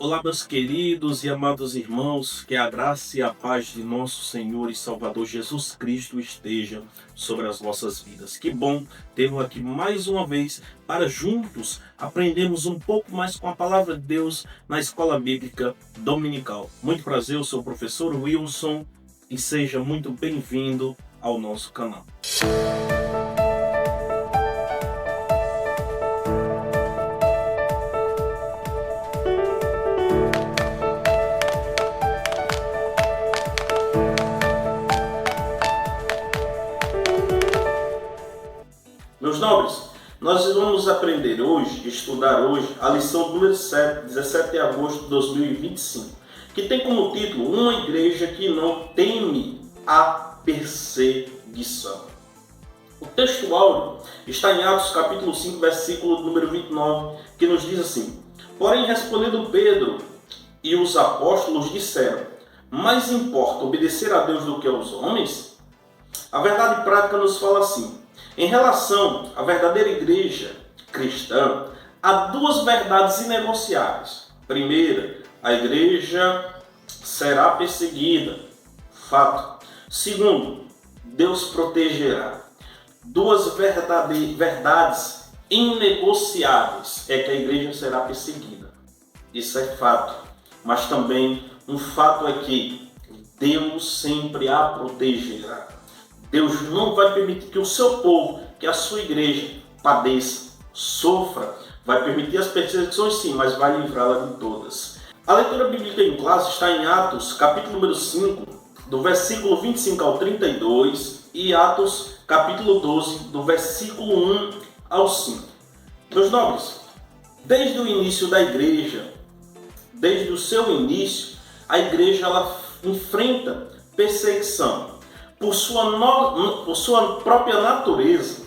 Olá, meus queridos e amados irmãos, que a graça e a paz de nosso Senhor e Salvador Jesus Cristo esteja sobre as vossas vidas. Que bom tê-lo aqui mais uma vez para juntos aprendermos um pouco mais com a palavra de Deus na Escola Bíblica Dominical. Muito prazer, eu sou o professor Wilson e seja muito bem-vindo ao nosso canal. Meus nobres, nós vamos aprender hoje, estudar hoje, a lição número 7, 17 de agosto de 2025, que tem como título Uma Igreja que não teme a perseguição. O texto áureo está em Atos capítulo 5, versículo número 29, que nos diz assim: Porém, respondendo Pedro e os apóstolos disseram: Mais importa obedecer a Deus do que aos homens? A verdade prática nos fala assim: em relação à verdadeira igreja cristã, há duas verdades inegociáveis. Primeira, a igreja será perseguida. Fato. Segundo, Deus protegerá. Duas verdades inegociáveis é que a igreja será perseguida. Isso é fato. Mas também um fato é que Deus sempre a protegerá. Deus não vai permitir que o seu povo, que a sua igreja padeça, sofra. Vai permitir as perseguições sim, mas vai livrá-la de todas. A leitura bíblica em classe está em Atos, capítulo número 5, do versículo 25 ao 32, e Atos, capítulo 12, do versículo 1 ao 5. Meus nobres, desde o início da igreja, desde o seu início, a igreja ela enfrenta perseguição. Por sua própria natureza,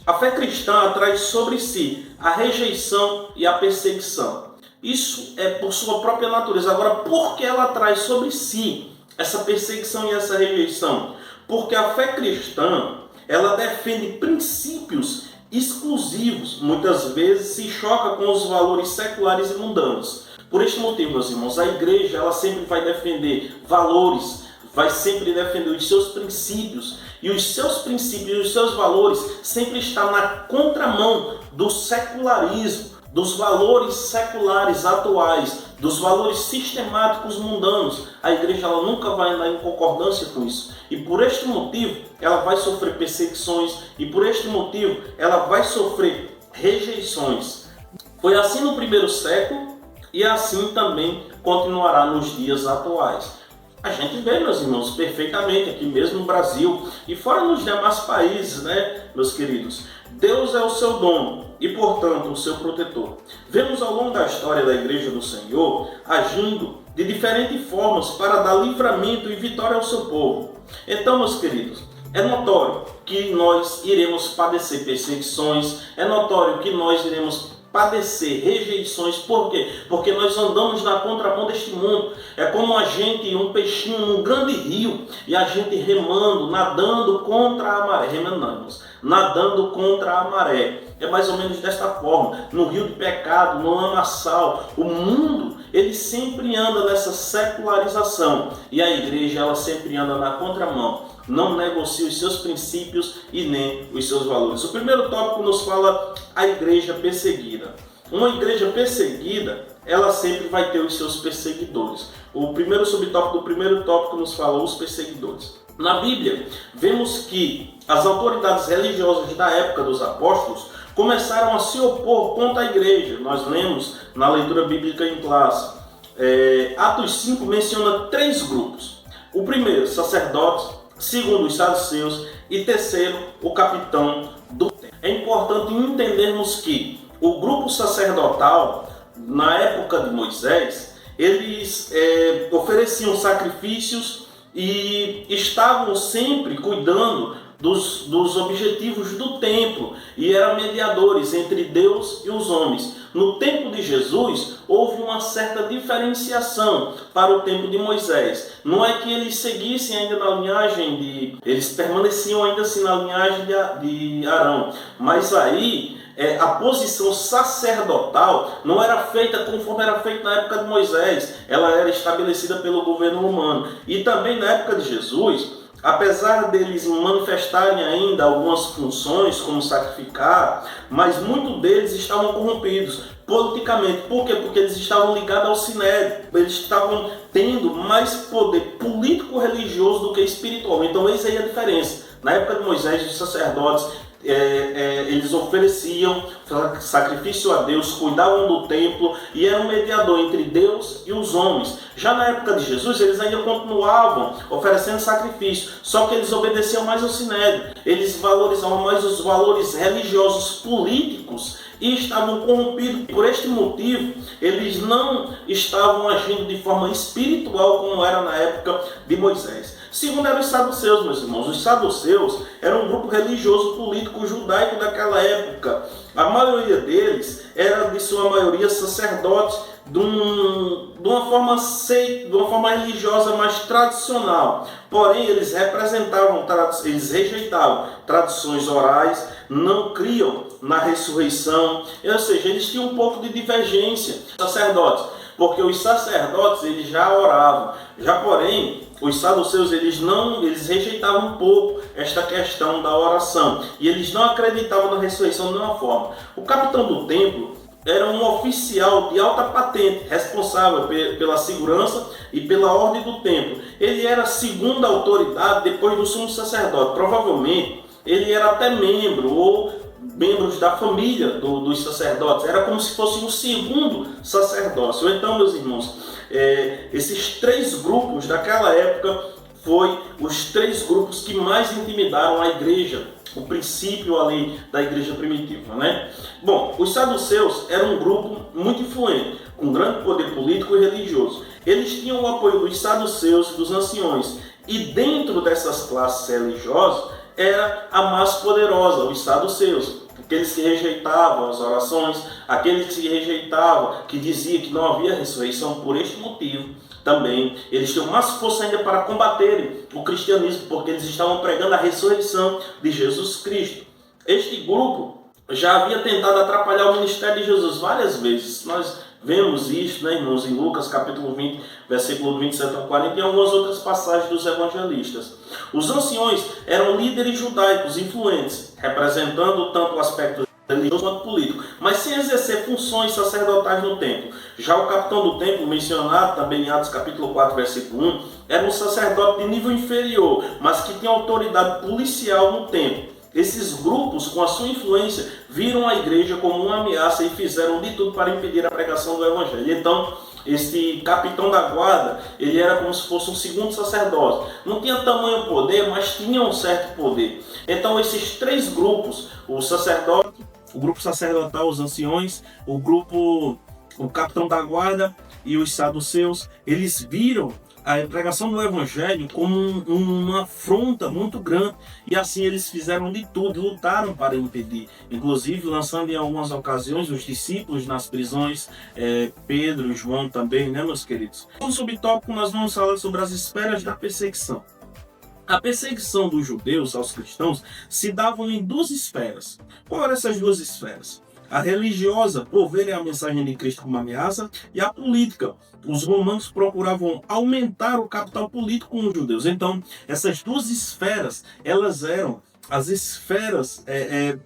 a fé cristã traz sobre si a rejeição e a perseguição. Isso é por sua própria natureza. Agora, por que ela traz sobre si essa perseguição e essa rejeição? Porque a fé cristã, ela defende princípios exclusivos. Muitas vezes se choca com os valores seculares e mundanos. Por este motivo, meus irmãos, a igreja ela sempre vai defender valores, vai sempre defender os seus princípios, e os seus princípios e os seus valores sempre estão na contramão do secularismo, dos valores seculares atuais, dos valores sistemáticos mundanos. A igreja ela nunca vai andar em concordância com isso, e por este motivo ela vai sofrer perseguições, e por este motivo ela vai sofrer rejeições. Foi assim no primeiro século, e assim também continuará nos dias atuais. A gente vê, meus irmãos, perfeitamente aqui mesmo no Brasil e fora nos demais países, né, meus queridos? Deus é o seu dono e, portanto, o seu protetor. Vemos ao longo da história da Igreja do Senhor agindo de diferentes formas para dar livramento e vitória ao seu povo. Então, meus queridos, é notório que nós iremos padecer perseguições, é notório que nós iremos padecer rejeições. Por quê? Porque nós andamos na contramão deste mundo. É como a gente, um peixinho num grande rio, e a gente remando, nadando contra a maré. Remandamos, nadando contra a maré. É mais ou menos desta forma. No rio de pecado, no lamaçal, o mundo, ele sempre anda nessa secularização. E a igreja, ela sempre anda na contramão. Não negocia os seus princípios e nem os seus valores. O primeiro tópico nos fala a igreja perseguida. Uma igreja perseguida, ela sempre vai ter os seus perseguidores. O primeiro subtópico do primeiro tópico nos fala os perseguidores. Na Bíblia, vemos que as autoridades religiosas da época dos apóstolos começaram a se opor contra a igreja. Nós lemos na leitura bíblica em classe. Atos 5 menciona 3 grupos. O primeiro, sacerdotes. Segundo, os saduceus. E terceiro, o capitão do templo. É importante entendermos que o grupo sacerdotal, na época de Moisés, eles ofereciam sacrifícios e estavam sempre cuidando dos objetivos do templo e eram mediadores entre Deus e os homens. No tempo de Jesus, houve uma certa diferenciação para o tempo de Moisés. Não é que eles seguissem ainda na linhagem eles permaneciam ainda assim na linhagem de Arão, mas aí a posição sacerdotal não era feita conforme era feita na época de Moisés, ela era estabelecida pelo governo romano. E também na época de Jesus, apesar deles manifestarem ainda algumas funções, como sacrificar, mas muitos deles estavam corrompidos politicamente. Por quê? Porque eles estavam ligados ao sinédrio, eles estavam tendo mais poder político-religioso do que espiritual. Então, essa aí é a diferença. Na época de Moisés, os sacerdotes eles ofereciam sacrifício a Deus, cuidavam do templo e eram um mediador entre Deus e os homens. Já na época de Jesus, eles ainda continuavam oferecendo sacrifício, só que eles obedeciam mais ao sinédrio, eles valorizavam mais os valores religiosos políticos e estavam corrompidos. Por este motivo, eles não estavam agindo de forma espiritual como era na época de Moisés. Segundo eram os saduceus, meus irmãos. Os saduceus eram um grupo religioso político judaico daquela época. A maioria deles era, de sua maioria, sacerdotes de uma forma religiosa mais tradicional. Porém, eles rejeitavam tradições orais, não criam na ressurreição, ou seja, eles tinham um pouco de divergência. Sacerdotes, porque os sacerdotes eles já oravam, porém os saduceus eles rejeitavam um pouco esta questão da oração e eles não acreditavam na ressurreição de nenhuma forma. O capitão do templo era um oficial de alta patente, responsável pela segurança e pela ordem do templo. Ele era a segunda autoridade depois do sumo sacerdote. Provavelmente ele era até membros da família dos sacerdotes. Era como se fosse um segundo sacerdócio. Então, meus irmãos, esses três grupos daquela época foram os três grupos que mais intimidaram a igreja, o princípio ali da igreja primitiva, né? Bom, os saduceus eram um grupo muito influente, com grande poder político e religioso. Eles tinham o apoio dos saduceus e dos anciões, e dentro dessas classes religiosas era a mais poderosa, os saduceus. Aqueles que rejeitavam as orações, aqueles que rejeitavam, que diziam que não havia ressurreição. Por este motivo também eles tinham mais força ainda para combaterem o cristianismo, porque eles estavam pregando a ressurreição de Jesus Cristo. Este grupo já havia tentado atrapalhar o ministério de Jesus várias vezes. Nós vemos isso, né, irmãos, em Lucas capítulo 20, versículo 27 a 40 e algumas outras passagens dos evangelistas. Os anciões eram líderes judaicos influentes, representando tanto o aspecto religioso quanto político, mas sem exercer funções sacerdotais no templo. Já o capitão do templo, mencionado também em Atos capítulo 4, versículo 1, era um sacerdote de nível inferior, mas que tinha autoridade policial no templo. Esses grupos, com a sua influência, viram a igreja como uma ameaça e fizeram de tudo para impedir a pregação do evangelho. Então, este capitão da guarda, ele era como se fosse um segundo sacerdote. Não tinha tamanho poder, mas tinha um certo poder. Então, esses três grupos, o grupo sacerdotal, os anciões, o capitão da guarda e os saduceus, eles viram a pregação do evangelho como uma afronta muito grande, e assim eles fizeram de tudo, lutaram para impedir, inclusive lançando em algumas ocasiões os discípulos nas prisões, Pedro e João também, né, meus queridos? No subtópico nós vamos falar sobre as esferas da perseguição. A perseguição dos judeus aos cristãos se dava em duas esferas. Qual eram essas duas esferas? A religiosa, por verem a mensagem de Cristo como ameaça, e a política. Os romanos procuravam aumentar o capital político com os judeus. Então, essas duas esferas, elas eram as esferas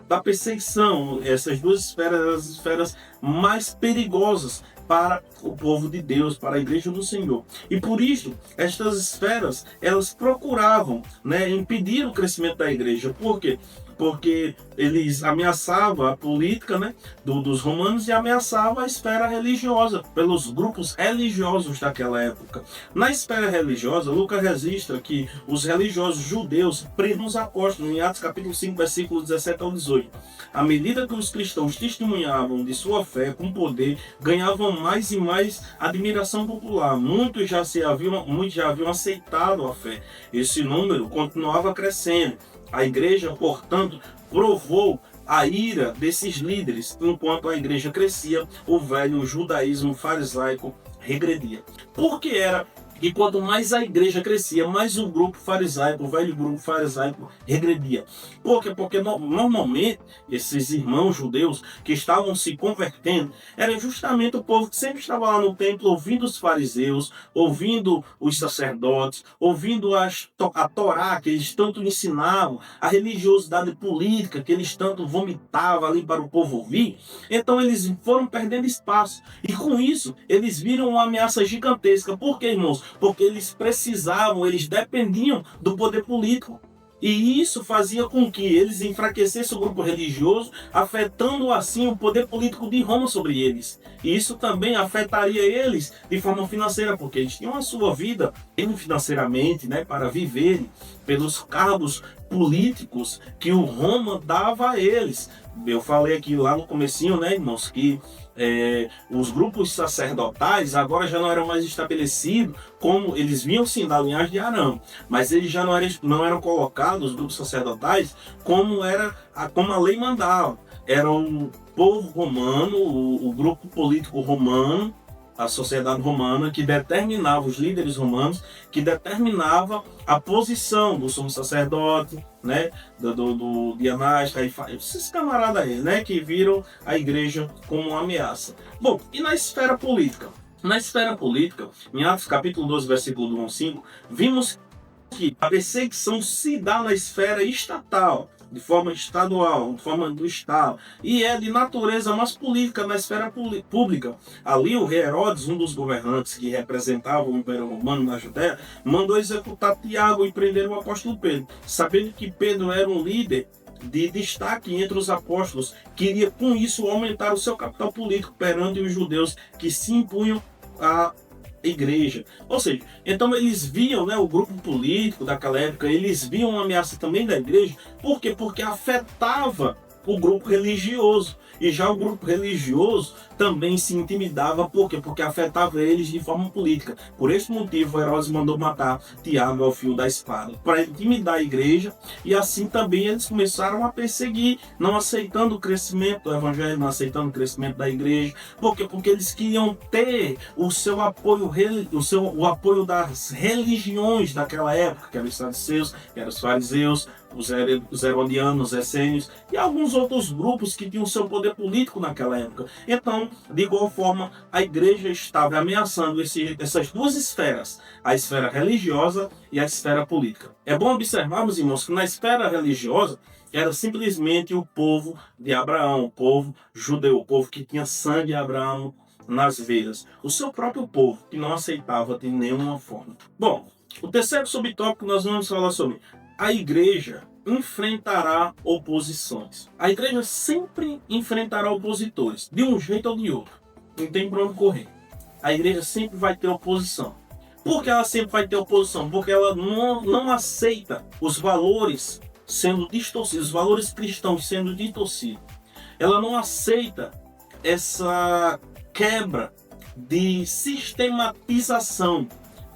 da perseguição. Essas duas esferas eram as esferas mais perigosas para o povo de Deus, para a igreja do Senhor. E por isso, estas esferas, elas procuravam, impedir o crescimento da igreja. Por quê? Porque eles ameaçavam a política, dos romanos, e ameaçavam a esfera religiosa, pelos grupos religiosos daquela época. Na esfera religiosa, Lucas registra que os religiosos judeus prendem os apóstolos, em Atos capítulo 5, versículos 17 ao 18. À medida que os cristãos testemunhavam de sua fé com poder, ganhavam mais e mais admiração popular. Muitos já haviam aceitado a fé. Esse número continuava crescendo. A igreja, portanto, provou a ira desses líderes. Enquanto a igreja crescia, o velho judaísmo farisaico regredia. Por que era E quanto mais a igreja crescia, mais o grupo farisaico, o velho grupo farisaico, regredia. Por quê? Porque normalmente esses irmãos judeus que estavam se convertendo era justamente o povo que sempre estava lá no templo ouvindo os fariseus, ouvindo os sacerdotes, ouvindo a Torá que eles tanto ensinavam, a religiosidade política que eles tanto vomitavam ali para o povo ouvir. Então eles foram perdendo espaço. E com isso, eles viram uma ameaça gigantesca. Por quê, irmãos? Porque eles precisavam, eles dependiam do poder político. E isso fazia com que eles enfraquecessem o grupo religioso, afetando assim o poder político de Roma sobre eles. E isso também afetaria eles de forma financeira, porque eles tinham a sua vida financeiramente, né, para viverem pelos cargos políticos que o Roma dava a eles. Eu falei aqui lá no comecinho, né, irmãos, que os grupos sacerdotais agora já não eram mais estabelecidos como eles vinham sim da linhagem de Arão, mas eles já não eram colocados, os grupos sacerdotais, como a lei mandava. Era o povo romano, o grupo político romano, a sociedade romana, que determinava, os líderes romanos, que determinava a posição do sumo sacerdote, né, de Anás, Caifás, esses camaradas aí, né, que viram a igreja como uma ameaça. Bom, e na esfera política? Na esfera política, em Atos capítulo 12, versículo 1 ao 5, vimos que a perseguição se dá na esfera estatal, de forma estadual, de forma do Estado, e é de natureza mais política na esfera pública. Ali o rei Herodes, um dos governantes que representava o Império Romano na Judéia, mandou executar Tiago e prender o apóstolo Pedro, sabendo que Pedro era um líder de destaque entre os apóstolos, queria com isso aumentar o seu capital político perante os judeus que se impunham a igreja. Ou seja, então eles viam, né, o grupo político daquela época, eles viam uma ameaça também da igreja. Por quê? Porque afetava o grupo religioso. E já o grupo religioso também se intimidava. Por quê? Porque afetava eles de forma política. Por esse motivo, Herodes mandou matar Tiago ao fio da espada, para intimidar a igreja. E assim também eles começaram a perseguir, não aceitando o crescimento do evangelho, não aceitando o crescimento da igreja. Por quê? Porque eles queriam ter o seu apoio, o apoio das religiões daquela época, que eram os saduceus, que eram os fariseus, os herodianos, os essênios e alguns outros grupos que tinham seu poder político naquela época. Então, de igual forma, a igreja estava ameaçando essas duas esferas, a esfera religiosa e a esfera política. É bom observarmos, irmãos, que na esfera religiosa era simplesmente o povo de Abraão, o povo judeu, o povo que tinha sangue de Abraão nas veias, o seu próprio povo, que não aceitava de nenhuma forma. Bom, o terceiro subtópico que nós vamos falar sobre: a igreja enfrentará oposições. A igreja sempre enfrentará opositores, de um jeito ou de outro. Não tem para onde correr. A igreja sempre vai ter oposição. Por que ela sempre vai ter oposição? Porque ela não aceita os valores sendo distorcidos, os valores cristãos sendo distorcidos. Ela não aceita essa quebra de sistematização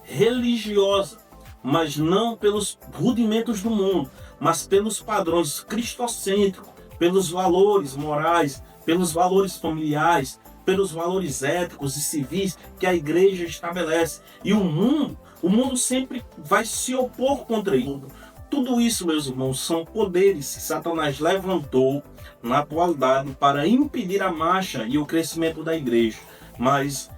religiosa, mas não pelos rudimentos do mundo, mas pelos padrões cristocêntricos, pelos valores morais, pelos valores familiares, pelos valores éticos e civis que a igreja estabelece. E o mundo sempre vai se opor contra isso. Tudo isso, meus irmãos, são poderes que Satanás levantou na atualidade para impedir a marcha e o crescimento da igreja. Mas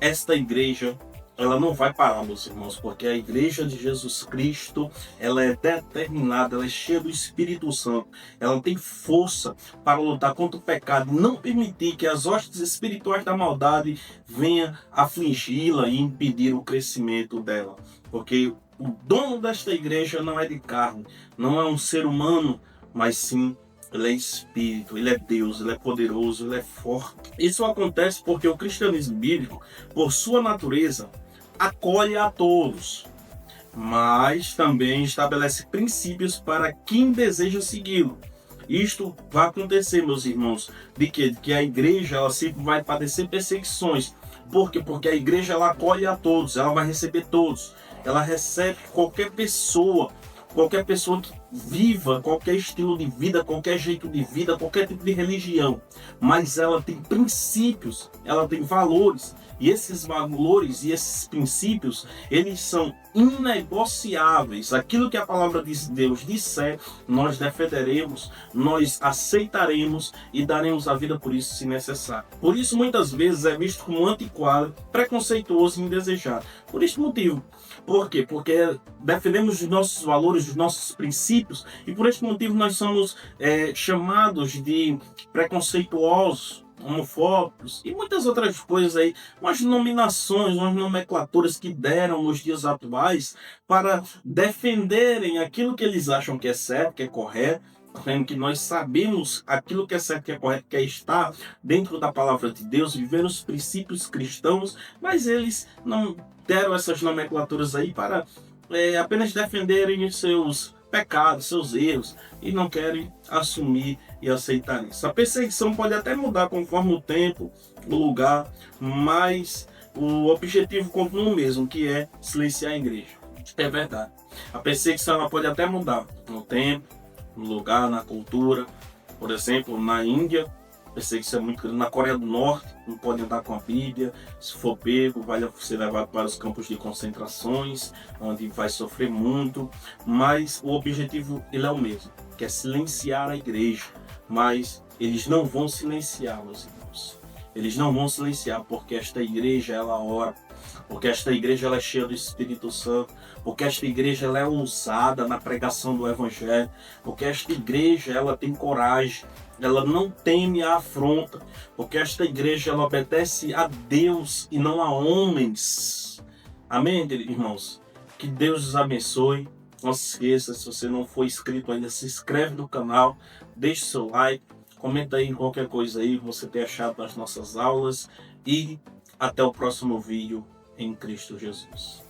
esta igreja, ela não vai parar, meus irmãos, porque a igreja de Jesus Cristo, ela é determinada, ela é cheia do Espírito Santo, ela tem força para lutar contra o pecado, não permitir que as hostes espirituais da maldade venham afligi-la e impedir o crescimento dela, porque o dono desta igreja não é de carne, não é um ser humano, mas sim, ele é espírito, ele é Deus, ele é poderoso, ele é forte. Isso acontece porque o cristianismo bíblico, por sua natureza, acolhe a todos, mas também estabelece princípios para quem deseja segui-lo. Isto vai acontecer, meus irmãos, de que a igreja ela sempre vai padecer perseguições. Por quê? Porque a igreja ela acolhe a todos, ela vai receber todos. Ela recebe qualquer pessoa viva qualquer estilo de vida, qualquer jeito de vida, qualquer tipo de religião, mas ela tem princípios, ela tem valores, e esses valores e esses princípios, eles são inegociáveis. Aquilo que a palavra de Deus disser, nós defenderemos, nós aceitaremos e daremos a vida por isso se necessário. Por isso muitas vezes é visto como antiquado, preconceituoso e indesejado. Por este motivo. Por quê? Porque defendemos os nossos valores, os nossos princípios, e por este motivo nós somos chamados de preconceituosos, homofóbicos e muitas outras coisas aí, umas nominações, umas nomenclaturas que deram nos dias atuais para defenderem aquilo que eles acham que é certo, que é correto, sendo que nós sabemos aquilo que é certo, que é correto, que é estar dentro da palavra de Deus, viver os princípios cristãos, mas eles não deram essas nomenclaturas aí para apenas defenderem os seus pecados, seus erros, e não querem assumir e aceitar isso. A perseguição pode até mudar conforme o tempo, o lugar, mas o objetivo continua o mesmo, que é silenciar a igreja. É verdade. A perseguição ela pode até mudar no tempo, no lugar, na cultura. Por exemplo, na Índia, a perseguição é muito grande. Na Coreia do Norte, não pode andar com a Bíblia. Se for pego, vai ser levado para os campos de concentrações, onde vai sofrer muito. Mas o objetivo ele é o mesmo, que é silenciar a igreja. Mas eles não vão silenciar, meus irmãos. Eles não vão silenciar, porque esta igreja ela ora, porque esta igreja ela é cheia do Espírito Santo, porque esta igreja ela é ousada na pregação do Evangelho, porque esta igreja ela tem coragem, ela não teme a afronta, porque esta igreja ela obedece a Deus e não a homens. Amém, irmãos? Que Deus os abençoe. Não se esqueça, se você não for inscrito ainda, se inscreve no canal, deixe seu like, comenta aí qualquer coisa aí que você tenha achado das nossas aulas e até o próximo vídeo em Cristo Jesus.